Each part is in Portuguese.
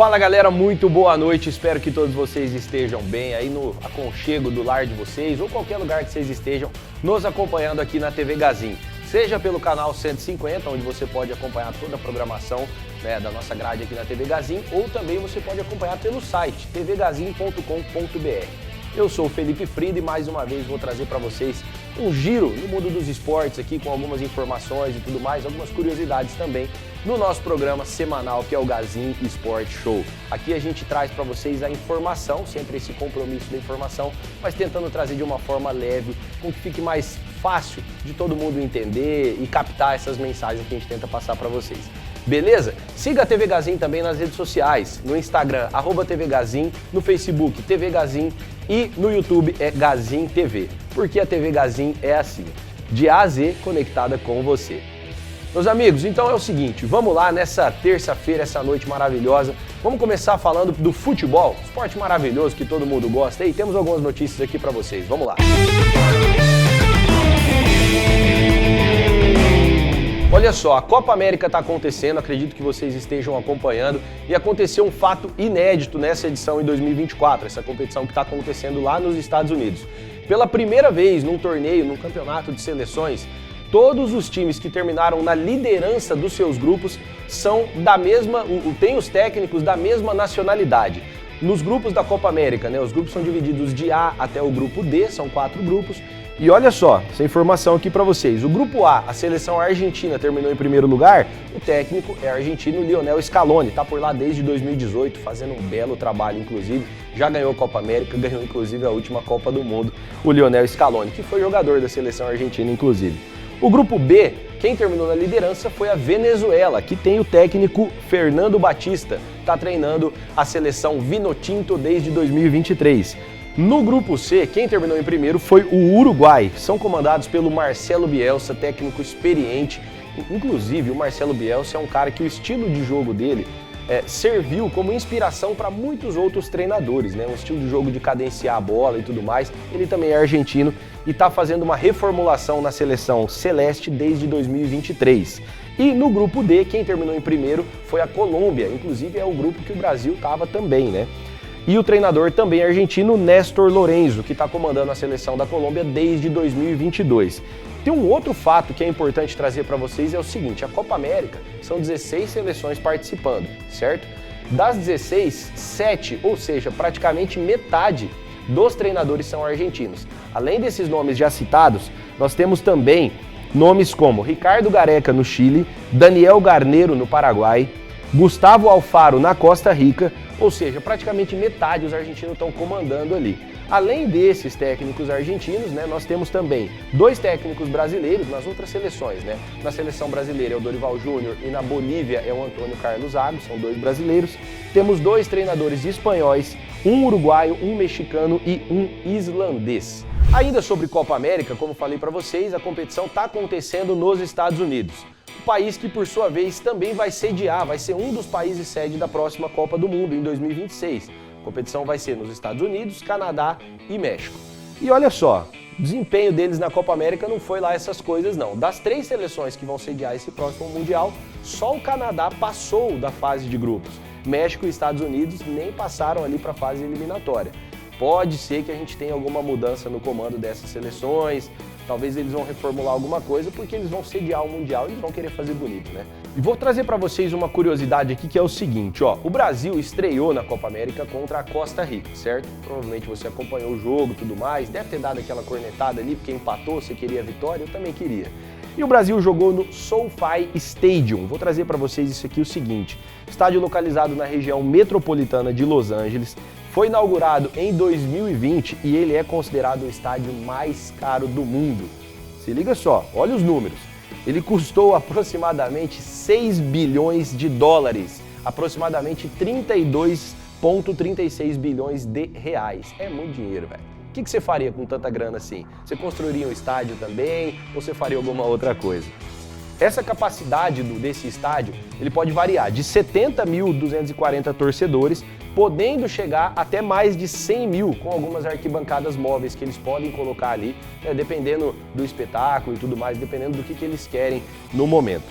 Fala galera, muito boa noite, espero que todos vocês estejam bem aí no aconchego do lar de vocês ou qualquer lugar que vocês estejam nos acompanhando aqui na TV Gazin. Seja pelo canal 150, onde você pode acompanhar toda a programação da nossa grade aqui na TV Gazin, ou também você pode acompanhar pelo site tvgazin.com.br. Eu sou o Felipe Frida e mais uma vez vou trazer para vocês um giro no mundo dos esportes aqui com algumas informações e tudo mais, algumas curiosidades também no nosso programa semanal que é o Gazin Sport Show. Aqui a gente traz para vocês a informação, sempre esse compromisso da informação, mas tentando trazer de uma forma leve, com que fique mais fácil de todo mundo entender e captar essas mensagens que a gente tenta passar para vocês. Beleza? Siga a TV Gazin também nas redes sociais, no Instagram, @TV Gazin, no Facebook, TV Gazin e no YouTube é Gazin TV, porque a TV Gazin é assim, de A a Z conectada com você. Meus amigos, então é o seguinte, vamos lá nessa terça-feira, essa noite maravilhosa, vamos começar falando do futebol, esporte maravilhoso que todo mundo gosta e temos algumas notícias aqui para vocês, vamos lá. Olha só, a Copa América está acontecendo, acredito que vocês estejam acompanhando, e aconteceu um fato inédito nessa edição em 2024, essa competição que está acontecendo lá nos Estados Unidos. Pela primeira vez num torneio, num campeonato de seleções, todos os times que terminaram na liderança dos seus grupos são da mesma, têm os técnicos da mesma nacionalidade. Nos grupos da Copa América, os grupos são divididos de A até o grupo D, são 4 grupos. E olha só, essa informação aqui para vocês. O grupo A, a seleção argentina terminou em primeiro lugar, o técnico é argentino Lionel Scaloni, está por lá desde 2018, fazendo um belo trabalho, inclusive, já ganhou a Copa América, ganhou inclusive a última Copa do Mundo, o Lionel Scaloni, que foi jogador da seleção argentina, inclusive. O grupo B, quem terminou na liderança foi a Venezuela, que tem o técnico Fernando Batista, está treinando a seleção Vinotinto desde 2023. No grupo C, quem terminou em primeiro foi o Uruguai, são comandados pelo Marcelo Bielsa, técnico experiente. Inclusive, o Marcelo Bielsa é um cara que o estilo de jogo dele serviu como inspiração para muitos outros treinadores, um estilo de jogo de cadenciar a bola e tudo mais. Ele também é argentino e está fazendo uma reformulação na seleção celeste desde 2023. E no grupo D, quem terminou em primeiro foi a Colômbia, inclusive é o grupo que o Brasil estava também, E o treinador também é argentino, Néstor Lorenzo, que está comandando a seleção da Colômbia desde 2022. Tem um outro fato que é importante trazer para vocês, é o seguinte, a Copa América são 16 seleções participando, certo? Das 16, 7, ou seja, praticamente metade dos treinadores são argentinos. Além desses nomes já citados, nós temos também nomes como Ricardo Gareca no Chile, Daniel Garneiro no Paraguai, Gustavo Alfaro na Costa Rica, ou seja, praticamente metade os argentinos estão comandando ali. Além desses técnicos argentinos, nós temos também 2 técnicos brasileiros nas outras seleções. Na seleção brasileira é o Dorival Júnior e na Bolívia é o Antônio Carlos Zago, são 2 brasileiros. Temos 2 treinadores espanhóis, um uruguaio, um mexicano e um islandês. Ainda sobre Copa América, como falei para vocês, a competição está acontecendo nos Estados Unidos. O país que, por sua vez, também vai sediar, vai ser um dos países sede da próxima Copa do Mundo, em 2026. A competição vai ser nos Estados Unidos, Canadá e México. E olha só, o desempenho deles na Copa América não foi lá essas coisas não. Das 3 seleções que vão sediar esse próximo Mundial, só o Canadá passou da fase de grupos. México e Estados Unidos nem passaram ali para a fase eliminatória. Pode ser que a gente tenha alguma mudança no comando dessas seleções, talvez eles vão reformular alguma coisa porque eles vão sediar o Mundial e eles vão querer fazer bonito, E vou trazer para vocês uma curiosidade aqui que é o seguinte, o Brasil estreou na Copa América contra a Costa Rica, certo? Provavelmente você acompanhou o jogo e tudo mais, deve ter dado aquela cornetada ali porque empatou, você queria a vitória, eu também queria. E o Brasil jogou no SoFi Stadium. Vou trazer para vocês isso aqui o seguinte, estádio localizado na região metropolitana de Los Angeles, foi inaugurado em 2020 e ele é considerado o estádio mais caro do mundo. Se liga só, olha os números. Ele custou aproximadamente 6 bilhões de dólares, aproximadamente 32,36 bilhões de reais. É muito dinheiro, velho. O que você faria com tanta grana assim? Você construiria um estádio também ou você faria alguma outra coisa? Essa capacidade desse estádio, ele pode variar de 70.240 torcedores, podendo chegar até mais de 100 mil, com algumas arquibancadas móveis que eles podem colocar ali, dependendo do espetáculo e tudo mais, dependendo do que eles querem no momento.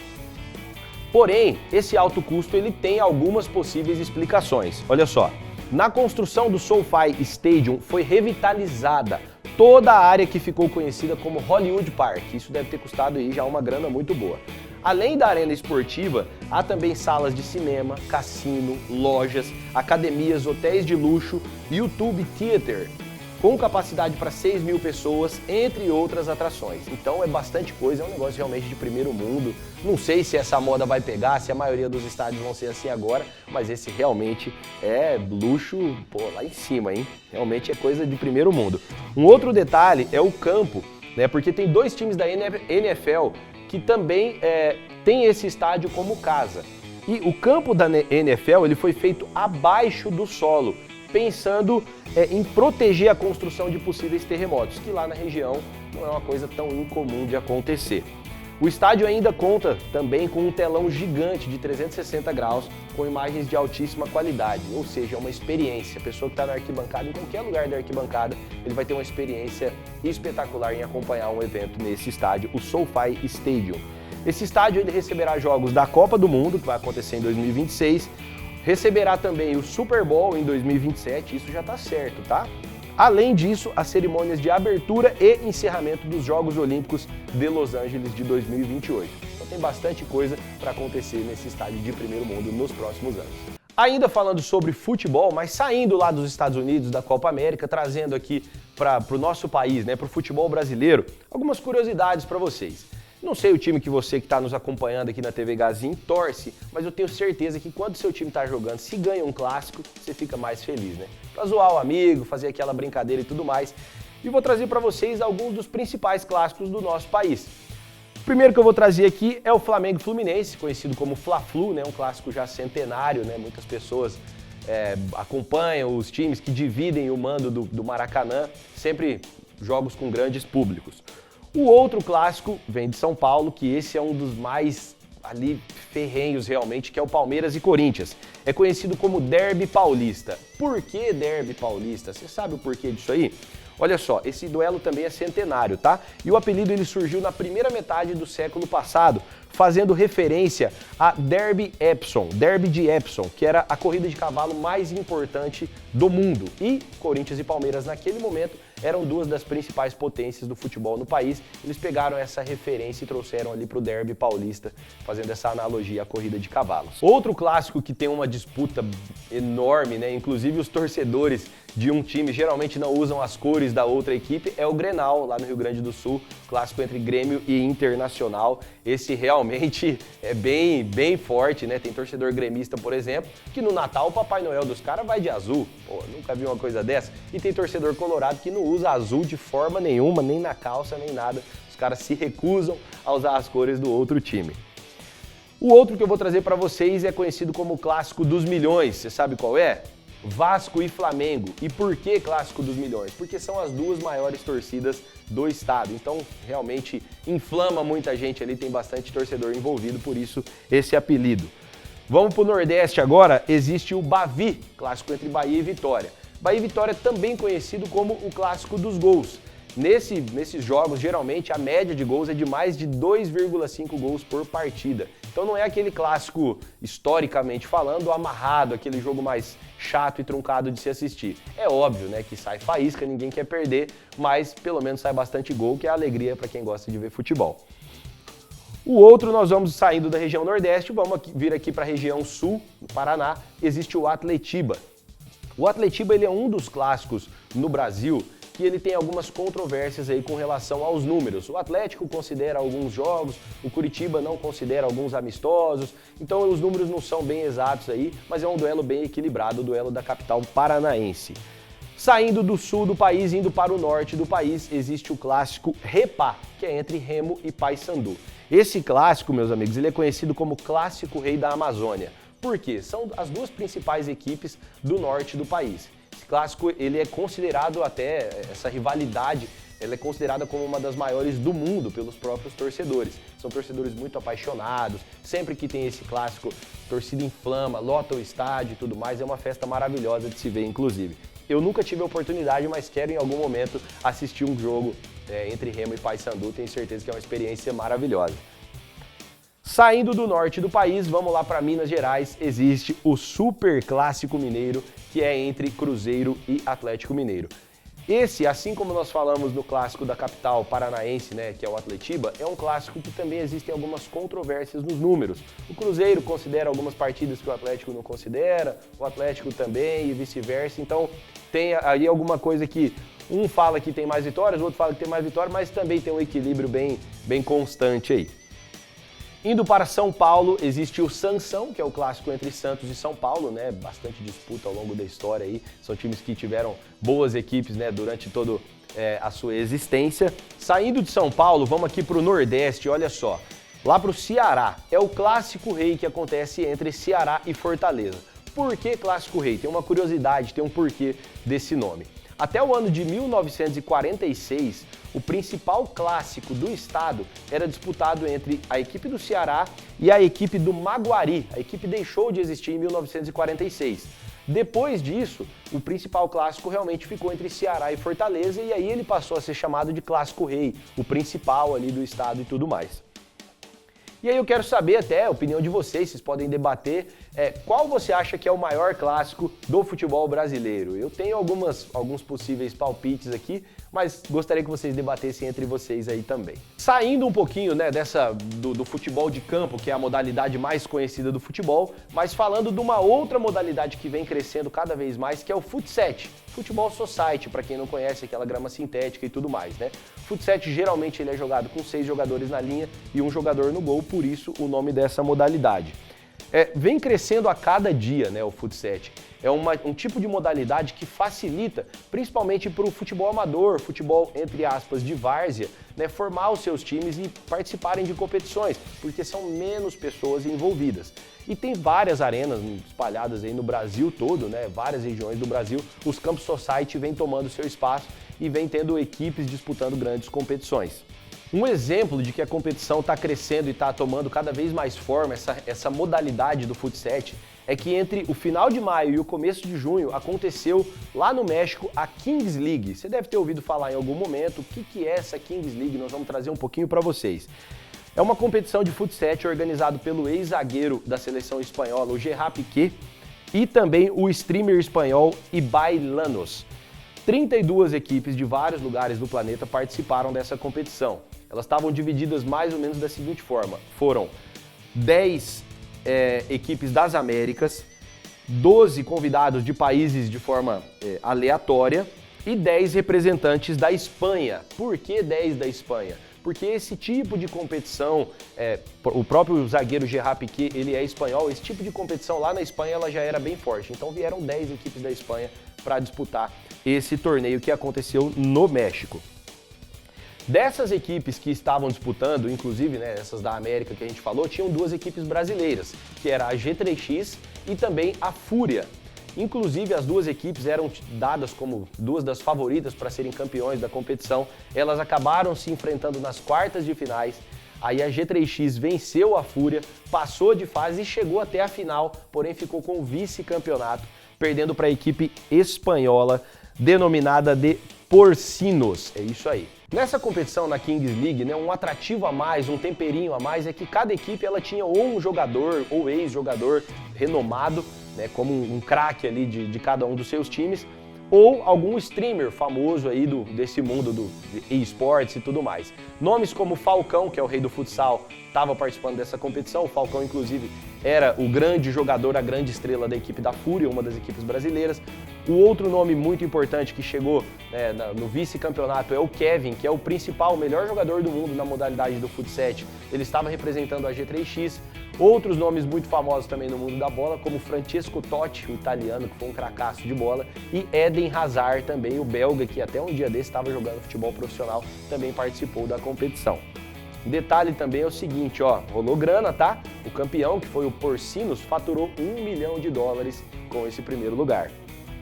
Porém, esse alto custo ele tem algumas possíveis explicações. Olha só, na construção do SoFi Stadium foi revitalizada toda a área que ficou conhecida como Hollywood Park. Isso deve ter custado aí já uma grana muito boa. Além da arena esportiva, há também salas de cinema, cassino, lojas, academias, hotéis de luxo, YouTube Theater, com capacidade para 6 mil pessoas, entre outras atrações. Então é bastante coisa, é um negócio realmente de primeiro mundo. Não sei se essa moda vai pegar, se a maioria dos estádios vão ser assim agora, mas esse realmente é luxo, pô, lá em cima, hein? Realmente é coisa de primeiro mundo. Um outro detalhe é o campo, né? Porque tem dois times da NFL que também tem esse estádio como casa. E o campo da NFL ele foi feito abaixo do solo, pensando em proteger a construção de possíveis terremotos, que lá na região não é uma coisa tão incomum de acontecer. O estádio ainda conta também com um telão gigante de 360 graus, com imagens de altíssima qualidade, ou seja, é uma experiência. A pessoa que está na arquibancada, em qualquer lugar da arquibancada, ele vai ter uma experiência espetacular em acompanhar um evento nesse estádio, o SoFi Stadium. Esse estádio ele receberá jogos da Copa do Mundo, que vai acontecer em 2026, receberá também o Super Bowl em 2027, isso já está certo, tá? Além disso, as cerimônias de abertura e encerramento dos Jogos Olímpicos de Los Angeles de 2028. Então tem bastante coisa para acontecer nesse estádio de primeiro mundo nos próximos anos. Ainda falando sobre futebol, mas saindo lá dos Estados Unidos, da Copa América, trazendo aqui para o nosso país, né, para o futebol brasileiro, algumas curiosidades para vocês. Não sei o time que você que está nos acompanhando aqui na TV Gazin torce, mas eu tenho certeza que quando o seu time está jogando, se ganha um clássico, você fica mais feliz, né? Pra zoar o amigo, fazer aquela brincadeira e tudo mais. E vou trazer para vocês alguns dos principais clássicos do nosso país. O primeiro que eu vou trazer aqui é o Flamengo Fluminense, conhecido como Fla-Flu, né? Um clássico já centenário, né? Muitas pessoas acompanham os times que dividem o mando do Maracanã, sempre jogos com grandes públicos. O outro clássico vem de São Paulo, que esse é um dos mais ali ferrenhos realmente, que é o Palmeiras e Corinthians. É conhecido como Derby Paulista. Por que Derby Paulista? Você sabe o porquê disso aí? Olha só, esse duelo também é centenário, tá? E o apelido ele surgiu na primeira metade do século passado, fazendo referência a Derby de Epsom, que era a corrida de cavalo mais importante do mundo. E Corinthians e Palmeiras naquele momento eram duas das principais potências do futebol no país. Eles pegaram essa referência e trouxeram ali para o Derby Paulista, fazendo essa analogia à corrida de cavalos. Outro clássico que tem uma disputa enorme, né? Inclusive os torcedores de um time geralmente não usam as cores da outra equipe, é o Grenal, lá no Rio Grande do Sul, clássico entre Grêmio e Internacional. Esse realmente é bem forte, né? Tem torcedor gremista, por exemplo, que no Natal o Papai Noel dos caras vai de azul. Pô, nunca vi uma coisa dessa. E tem torcedor colorado que não usa azul de forma nenhuma, nem na calça, nem nada. Os caras se recusam a usar as cores do outro time. O outro que eu vou trazer para vocês é conhecido como o Clássico dos Milhões. Você sabe qual é? Vasco e Flamengo. E por que Clássico dos Milhões? Porque são as duas maiores torcidas do estado. Então, realmente inflama muita gente ali, tem bastante torcedor envolvido, por isso esse apelido. Vamos para o Nordeste agora, existe o Bavi, clássico entre Bahia e Vitória. Bahia e Vitória também conhecido como o Clássico dos Gols. Nesses jogos, geralmente, a média de gols é de mais de 2,5 gols por partida. Então não é aquele clássico, historicamente falando, amarrado, aquele jogo mais chato e truncado de se assistir. É óbvio, né, que sai faísca, ninguém quer perder, mas pelo menos sai bastante gol, que é a alegria para quem gosta de ver futebol. O outro, nós vamos saindo da região Nordeste, vamos vir aqui para a região Sul, no Paraná, existe o Atletiba. O Atletiba ele é um dos clássicos no Brasil que ele tem algumas controvérsias aí com relação aos números. O Atlético considera alguns jogos, o Curitiba não considera alguns amistosos, então os números não são bem exatos aí, mas é um duelo bem equilibrado, o duelo da capital paranaense. Saindo do sul do país, indo para o norte do país, existe o clássico Repá, que é entre Remo e Paysandu. Esse clássico, meus amigos, ele é conhecido como Clássico Rei da Amazônia. Por quê? São as duas principais equipes do norte do país. Esse clássico, ele é considerado até, essa rivalidade, ela é considerada como uma das maiores do mundo pelos próprios torcedores. São torcedores muito apaixonados, sempre que tem esse clássico, a torcida inflama, lota o estádio e tudo mais, é uma festa maravilhosa de se ver, inclusive. Eu nunca tive a oportunidade, mas quero em algum momento assistir um jogo entre Remo e Paysandu, tenho certeza que é uma experiência maravilhosa. Saindo do norte do país, vamos lá para Minas Gerais, existe o Super Clássico Mineiro, que é entre Cruzeiro e Atlético Mineiro. Esse, assim como nós falamos no clássico da capital paranaense, né, que é o Atletiba, é um clássico que também existem algumas controvérsias nos números. O Cruzeiro considera algumas partidas que o Atlético não considera, o Atlético também e vice-versa. Então tem aí alguma coisa que um fala que tem mais vitórias, o outro fala que tem mais vitórias, mas também tem um equilíbrio bem constante aí. Indo para São Paulo, existe o Sansão, que é o clássico entre Santos e São Paulo, né? Bastante disputa ao longo da história aí. São times que tiveram boas equipes, né, durante toda a sua existência. Saindo de São Paulo, vamos aqui para o Nordeste, olha só. Lá para o Ceará, é o Clássico Rei que acontece entre Ceará e Fortaleza. Por que Clássico Rei? Tem uma curiosidade, tem um porquê desse nome. Até o ano de 1946, o principal clássico do estado era disputado entre a equipe do Ceará e a equipe do Maguari. A equipe deixou de existir em 1946. Depois disso, o principal clássico realmente ficou entre Ceará e Fortaleza e aí ele passou a ser chamado de Clássico Rei, o principal ali do estado e tudo mais. E aí eu quero saber até a opinião de vocês podem debater qual você acha que é o maior clássico do futebol brasileiro. Eu tenho alguns possíveis palpites aqui, mas gostaria que vocês debatessem entre vocês aí também. Saindo um pouquinho, né, do futebol de campo, que é a modalidade mais conhecida do futebol, mas falando de uma outra modalidade que vem crescendo cada vez mais, que é o Fut7. Futebol Society, para quem não conhece, aquela grama sintética e tudo mais, né? Fut7 geralmente ele é jogado com 6 jogadores na linha e um jogador no gol, por isso o nome dessa modalidade. Vem crescendo a cada dia, né, o Fut7. É um tipo de modalidade que facilita, principalmente para o futebol amador, futebol, entre aspas, de várzea, né, formar os seus times e participarem de competições, porque são menos pessoas envolvidas. E tem várias arenas espalhadas aí no Brasil todo, né, várias regiões do Brasil. Os campos society vêm tomando seu espaço e vêm tendo equipes disputando grandes competições. Um exemplo de que a competição está crescendo e está tomando cada vez mais forma, essa modalidade do Fut7, é que entre o final de maio e o começo de junho aconteceu lá no México a Kings League. Você deve ter ouvido falar em algum momento o que é essa Kings League, nós vamos trazer um pouquinho para vocês. É uma competição de Fut7 organizado pelo ex-zagueiro da seleção espanhola, o Gerard Piqué, e também o streamer espanhol Ibai Llanos. 32 equipes de vários lugares do planeta participaram dessa competição. Elas estavam divididas mais ou menos da seguinte forma. Foram 10 equipes das Américas, 12 convidados de países de forma aleatória e 10 representantes da Espanha. Por que 10 da Espanha? Porque esse tipo de competição, o próprio zagueiro Gerard Piqué, ele é espanhol, esse tipo de competição lá na Espanha ela já era bem forte. Então vieram 10 equipes da Espanha para disputar esse torneio que aconteceu no México. Dessas equipes que estavam disputando, inclusive, né, essas da América que a gente falou, tinham 2 equipes brasileiras, que era a G3X e também a Fúria. Inclusive, as 2 equipes eram dadas como 2 das favoritas para serem campeões da competição. Elas acabaram se enfrentando nas quartas de finais. Aí a G3X venceu a Fúria, passou de fase e chegou até a final, porém ficou com o vice-campeonato, perdendo para a equipe espanhola, denominada de Porcinos. É isso aí. Nessa competição na Kings League, né, um atrativo a mais, um temperinho a mais, é que cada equipe ela tinha ou um jogador ou ex-jogador renomado, né, como um craque ali de cada um dos seus times, ou algum streamer famoso aí desse mundo de esportes e tudo mais. Nomes como Falcão, que é o rei do futsal, estava participando dessa competição. O Falcão, inclusive, era o grande jogador, a grande estrela da equipe da Fúria, uma das equipes brasileiras. O outro nome muito importante que chegou no vice-campeonato é o Kevin, que é o principal, o melhor jogador do mundo na modalidade do Fut7. Ele estava representando a G3X. Outros nomes muito famosos também no mundo da bola, como Francesco Totti, o italiano, que foi um cracaço de bola, e Eden Hazard, também o belga, que até um dia desse estava jogando futebol profissional, também participou da competição. Detalhe também é o seguinte, ó, rolou grana, tá? O campeão, que foi o Porcinos, faturou $1 milhão com esse primeiro lugar.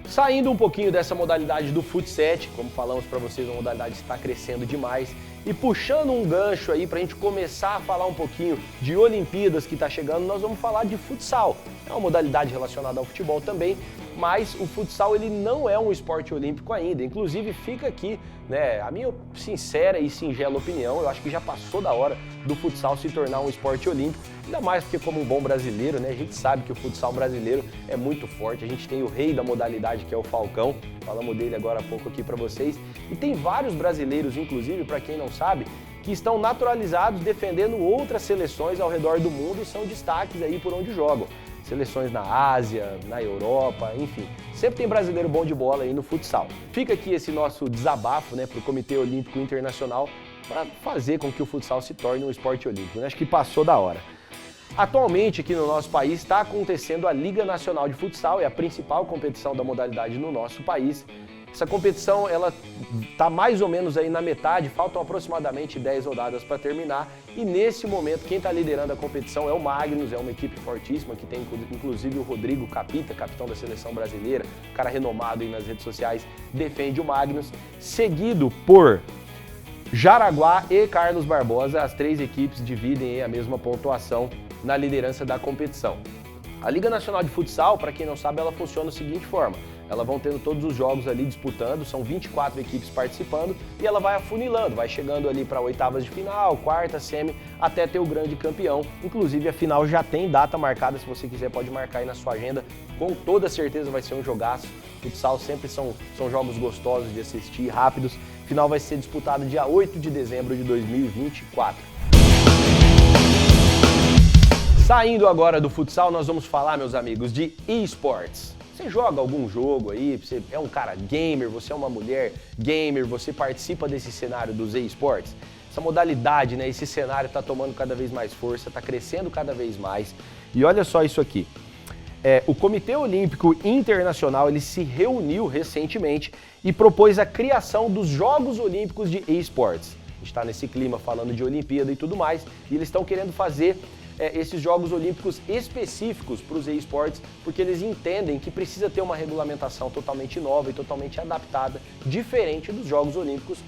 Saindo um pouquinho dessa modalidade do Fut7, como falamos para vocês, a modalidade está crescendo demais, e puxando um gancho aí para a gente começar a falar um pouquinho de Olimpíadas que está chegando, nós vamos falar de futsal. é uma modalidade relacionada ao futebol também, mas o futsal ele não é um esporte olímpico ainda. Inclusive fica aqui, né, a minha sincera e singela opinião, eu acho que já passou da hora do futsal se tornar um esporte olímpico, ainda mais porque como um bom brasileiro, né, a gente sabe que o futsal brasileiro é muito forte, a gente tem o rei da modalidade que é o Falcão, falamos dele agora há pouco aqui para vocês, e tem vários brasileiros, inclusive, para quem não sabe, que estão naturalizados defendendo outras seleções ao redor do mundo e são destaques aí por onde jogam. Seleções na Ásia, na Europa, enfim. Sempre tem brasileiro bom de bola aí no futsal. Fica aqui esse nosso desabafo, né, para o Comitê Olímpico Internacional para fazer com que o futsal se torne um esporte olímpico, né? Acho que passou da hora. Atualmente aqui no nosso país está acontecendo a Liga Nacional de Futsal, é a principal competição da modalidade no nosso país. Essa competição ela está mais ou menos aí na metade, faltam aproximadamente 10 rodadas para terminar e nesse momento quem está liderando a competição é o Magnus, é uma equipe fortíssima que tem inclusive o Rodrigo Capita, capitão da seleção brasileira, cara renomado aí nas redes sociais, defende o Magnus, seguido por Jaraguá e Carlos Barbosa, as três equipes dividem a mesma pontuação na liderança da competição. A Liga Nacional de Futsal, para quem não sabe, ela funciona da seguinte forma. Ela vão tendo todos os jogos ali disputando, são 24 equipes participando e ela vai afunilando, vai chegando ali para oitavas de final, quarta, semi, até ter o grande campeão. Inclusive a final já tem data marcada, se você quiser pode marcar aí na sua agenda, com toda certeza vai ser um jogaço. Futsal sempre são jogos gostosos de assistir, rápidos. A final vai ser disputada dia 8 de dezembro de 2024. Saindo agora do futsal, nós vamos falar, meus amigos, de esportes. Você joga algum jogo aí, você é um cara gamer, você é uma mulher gamer, você participa desse cenário dos esportes? Essa modalidade, né, esse cenário está tomando cada vez mais força, está crescendo cada vez mais. E olha só isso aqui. O Comitê Olímpico Internacional ele se reuniu recentemente e propôs a criação dos Jogos Olímpicos de esportes. A gente está nesse clima falando de Olimpíada e tudo mais, e eles estão querendo fazer esses Jogos Olímpicos específicos para os esportes, porque eles entendem que precisa ter uma regulamentação totalmente nova e totalmente adaptada, diferente dos Jogos Olímpicos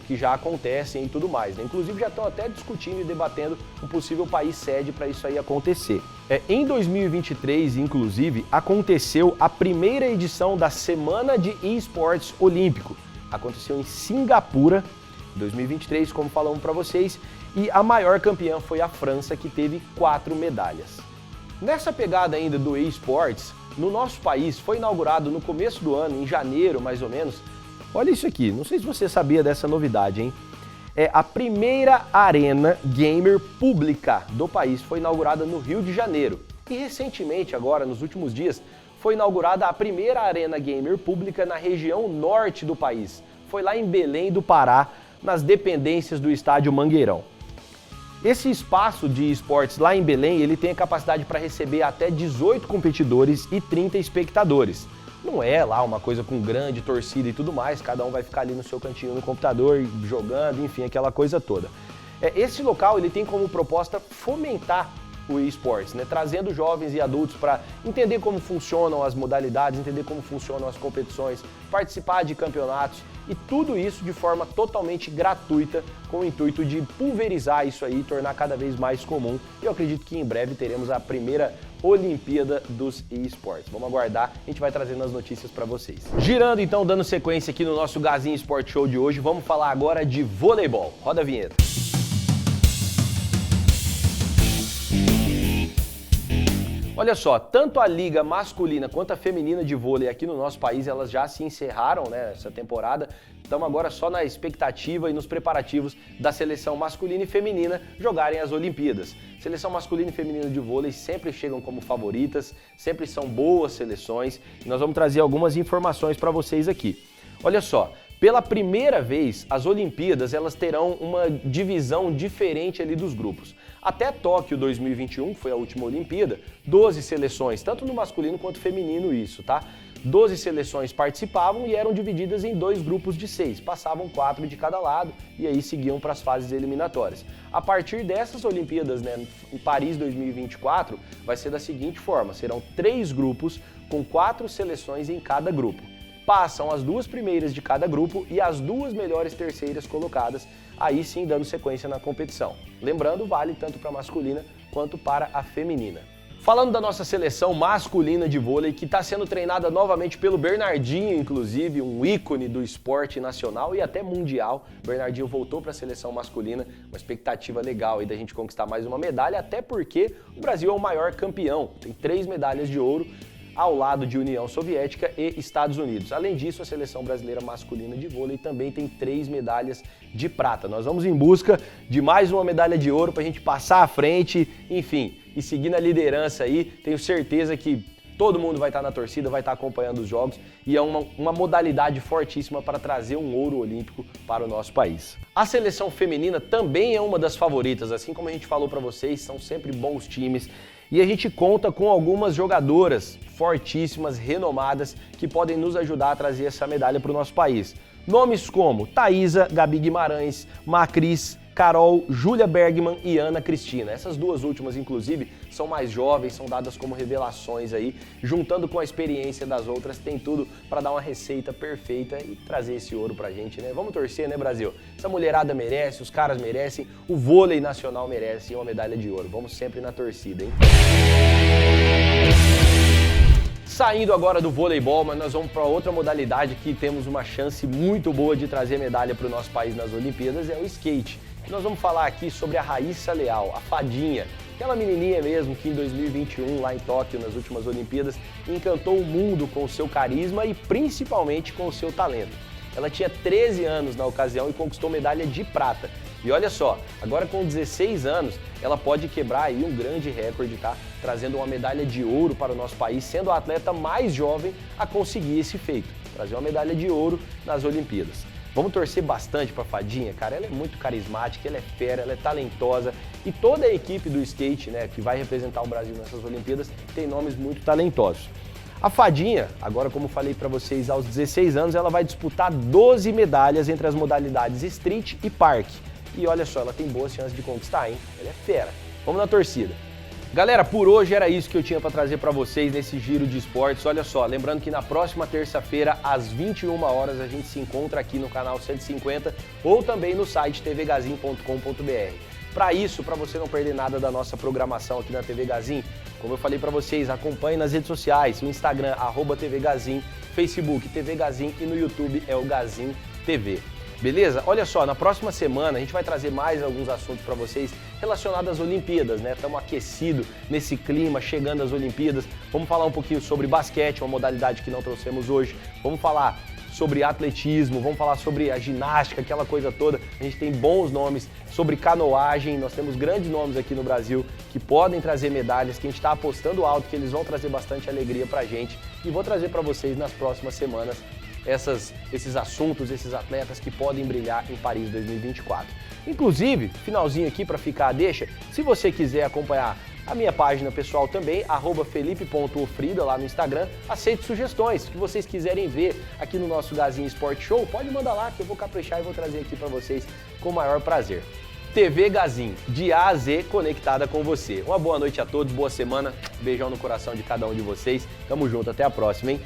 que já acontecem e tudo mais, né? Inclusive já estão até discutindo e debatendo um possível país sede para isso aí acontecer. Em 2023, inclusive, aconteceu a primeira edição da Semana de Esportes Olímpico. Aconteceu em Singapura, 2023, como falamos para vocês, e a maior campeã foi a França, que teve 4 medalhas. Nessa pegada ainda do esportes, no nosso país foi inaugurado no começo do ano, em janeiro mais ou menos, olha isso aqui, não sei se você sabia dessa novidade, hein? É a primeira arena gamer pública do país, foi inaugurada no Rio de Janeiro. E recentemente, agora, nos últimos dias, foi inaugurada a primeira arena gamer pública na região norte do país. Foi lá em Belém do Pará, nas dependências do estádio Mangueirão. Esse espaço de esportes lá em Belém, ele tem a capacidade para receber até 18 competidores e 30 espectadores. Não é lá uma coisa com grande torcida e tudo mais, cada um vai ficar ali no seu cantinho no computador, jogando, enfim, aquela coisa toda. Esse local ele tem como proposta fomentar o esportes, né? Trazendo jovens e adultos para entender como funcionam as modalidades, entender como funcionam as competições, participar de campeonatos e tudo isso de forma totalmente gratuita, com o intuito de pulverizar isso aí e tornar cada vez mais comum. E eu acredito que em breve teremos a primeira Olimpíada dos esportes. Vamos aguardar, a gente vai trazendo as notícias para vocês. Girando então, dando sequência aqui no nosso Gazinho Sport Show de hoje, vamos falar agora de voleibol. Roda a vinheta. Olha só, tanto a liga masculina quanto a feminina de vôlei aqui no nosso país, elas já se encerraram, né, essa temporada. Estamos agora só na expectativa e nos preparativos da seleção masculina e feminina jogarem as Olimpíadas. Seleção masculina e feminina de vôlei sempre chegam como favoritas, sempre são boas seleções e nós vamos trazer algumas informações para vocês aqui. Olha só, pela primeira vez, as Olimpíadas elas terão uma divisão diferente ali dos grupos. Até Tóquio 2021, que foi a última Olimpíada, 12 seleções, tanto no masculino quanto feminino isso, tá? 12 seleções participavam e eram divididas em 2 grupos de 6, passavam 4 de cada lado e aí seguiam para as fases eliminatórias. A partir dessas Olimpíadas, né, em Paris 2024, vai ser da seguinte forma, serão 3 grupos com 4 seleções em cada grupo. Passam as 2 primeiras de cada grupo e as 2 melhores terceiras colocadas, aí sim dando sequência na competição. Lembrando, vale tanto para a masculina quanto para a feminina. Falando da nossa seleção masculina de vôlei, que está sendo treinada novamente pelo Bernardinho, inclusive, um ícone do esporte nacional e até mundial. O Bernardinho voltou para a seleção masculina, uma expectativa legal aí da gente conquistar mais uma medalha, até porque o Brasil é o maior campeão, tem 3 medalhas de ouro, ao lado de União Soviética e Estados Unidos. Além disso, a seleção brasileira masculina de vôlei também tem 3 medalhas de prata. Nós vamos em busca de mais uma medalha de ouro para a gente passar à frente, enfim, e seguir na liderança aí. Tenho certeza que todo mundo vai estar na torcida, vai estar acompanhando os jogos e é uma modalidade fortíssima para trazer um ouro olímpico para o nosso país. A seleção feminina também é uma das favoritas, assim como a gente falou para vocês, são sempre bons times. E a gente conta com algumas jogadoras fortíssimas, renomadas, que podem nos ajudar a trazer essa medalha para o nosso país. Nomes como Thaísa, Gabi Guimarães, Macris, Carol, Júlia Bergman e Ana Cristina. Essas duas últimas, inclusive, são mais jovens, são dadas como revelações aí. Juntando com a experiência das outras, tem tudo para dar uma receita perfeita e trazer esse ouro pra gente, né? Vamos torcer, né, Brasil? Essa mulherada merece, os caras merecem, o vôlei nacional merece uma medalha de ouro. Vamos sempre na torcida, hein? Saindo agora do voleibol, mas nós vamos para outra modalidade que temos uma chance muito boa de trazer medalha para o nosso país nas Olimpíadas, é o skate. E nós vamos falar aqui sobre a Raíssa Leal, a Fadinha, aquela menininha mesmo que em 2021, lá em Tóquio, nas últimas Olimpíadas, encantou o mundo com o seu carisma e principalmente com o seu talento. Ela tinha 13 anos na ocasião e conquistou medalha de prata. E olha só, agora com 16 anos, ela pode quebrar aí um grande recorde, tá? Trazendo uma medalha de ouro para o nosso país, sendo a atleta mais jovem a conseguir esse feito, trazer uma medalha de ouro nas Olimpíadas. Vamos torcer bastante para a Fadinha, cara, ela é muito carismática, ela é fera, ela é talentosa e toda a equipe do skate, né, que vai representar o Brasil nessas Olimpíadas, tem nomes muito talentosos. A Fadinha, agora como falei para vocês, aos 16 anos, ela vai disputar 12 medalhas entre as modalidades street e park. E olha só, ela tem boas chances de conquistar, hein? Ela é fera. Vamos na torcida. Galera, por hoje era isso que eu tinha para trazer para vocês nesse giro de esportes. Olha só, lembrando que na próxima terça-feira, às 21 horas, a gente se encontra aqui no canal 150 ou também no site tvgazin.com.br. Para isso, para você não perder nada da nossa programação aqui na TV Gazin, como eu falei para vocês, acompanhe nas redes sociais, o Instagram, @tvgazin, Facebook, TV Gazin e no YouTube é o Gazin TV. Beleza? Olha só, na próxima semana a gente vai trazer mais alguns assuntos para vocês relacionados às Olimpíadas, né? Estamos aquecidos nesse clima, chegando às Olimpíadas. Vamos falar um pouquinho sobre basquete, uma modalidade que não trouxemos hoje. Vamos falar sobre atletismo, vamos falar sobre a ginástica, aquela coisa toda. A gente tem bons nomes sobre canoagem, nós temos grandes nomes aqui no Brasil que podem trazer medalhas, que a gente está apostando alto, que eles vão trazer bastante alegria pra gente. E vou trazer para vocês nas próximas semanas esses assuntos, esses atletas que podem brilhar em Paris 2024. Inclusive, finalzinho aqui para ficar a deixa, se você quiser acompanhar a minha página pessoal também, @felipe.ofrida lá no Instagram, aceito sugestões que vocês quiserem ver aqui no nosso Gazin Sport Show, pode mandar lá que eu vou caprichar e vou trazer aqui para vocês com o maior prazer. TV Gazin, de A a Z, conectada com você. Uma boa noite a todos, boa semana, beijão no coração de cada um de vocês, tamo junto, até a próxima, hein?